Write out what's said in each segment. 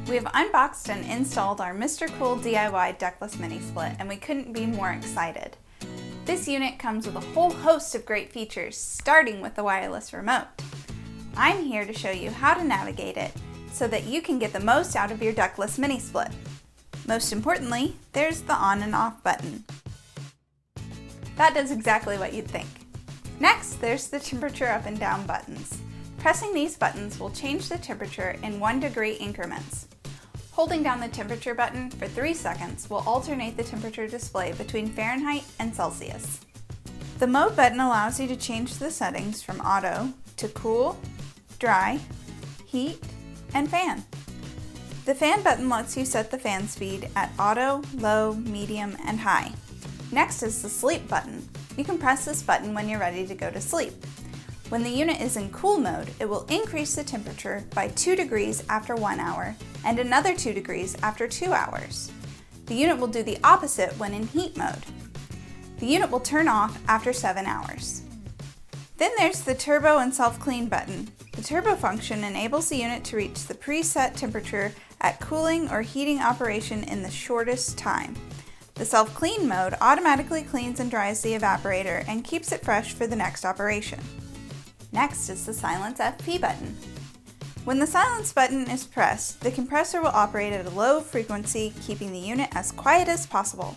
We have unboxed and installed our MRCOOL DIY ductless mini split, and we couldn't be more excited. This unit comes with a whole host of great features, starting with the wireless remote. I'm here to show you how to navigate it so that you can get the most out of your ductless mini split. Most importantly, there's the on and off button. That does exactly what you'd think. Next, there's the temperature up and down buttons. Pressing these buttons will change the temperature in 1-degree increments. Holding down the temperature button for 3 seconds will alternate the temperature display between Fahrenheit and Celsius. The mode button allows you to change the settings from auto to cool, dry, heat, and fan. The fan button lets you set the fan speed at auto, low, medium, and high. Next is the sleep button. You can press this button when you're ready to go to sleep. When the unit is in cool mode, it will increase the temperature by 2 degrees after 1 hour and another 2 degrees after 2 hours. The unit will do the opposite when in heat mode. The unit will turn off after 7 hours. Then there's the turbo and self-clean button. The turbo function enables the unit to reach the preset temperature at cooling or heating operation in the shortest time. The self-clean mode automatically cleans and dries the evaporator and keeps it fresh for the next operation. Next is the silence FP button. When the silence button is pressed, the compressor will operate at a low frequency, keeping the unit as quiet as possible.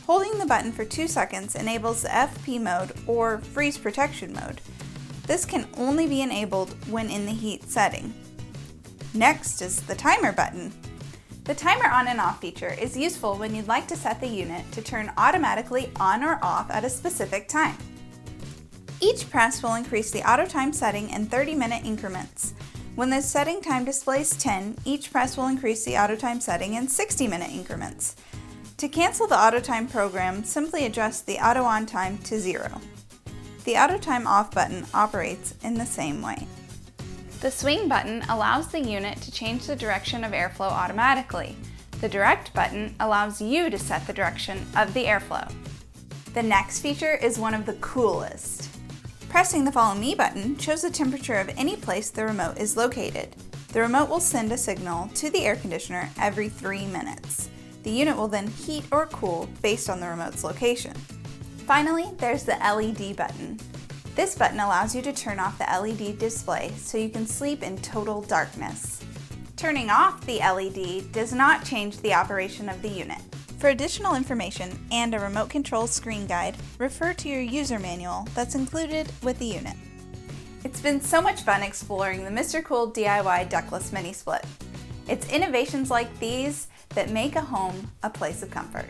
Holding the button for 2 seconds enables the FP mode or freeze protection mode. This can only be enabled when in the heat setting. Next is the timer button. The timer on and off feature is useful when you'd like to set the unit to turn automatically on or off at a specific time. Each press will increase the auto time setting in 30-minute increments. When the setting time displays 10, each press will increase the auto time setting in 60-minute increments. To cancel the auto time program, simply adjust the auto on time to 0. The auto time off button operates in the same way. The swing button allows the unit to change the direction of airflow automatically. The direct button allows you to set the direction of the airflow. The next feature is one of the coolest. Pressing the Follow Me button shows the temperature of any place the remote is located. The remote will send a signal to the air conditioner every 3 minutes. The unit will then heat or cool based on the remote's location. Finally, there's the LED button. This button allows you to turn off the LED display so you can sleep in total darkness. Turning off the LED does not change the operation of the unit. For additional information and a remote control screen guide, refer to your user manual that's included with the unit. It's been so much fun exploring the MRCOOL DIY ductless mini split. It's innovations like these that make a home a place of comfort.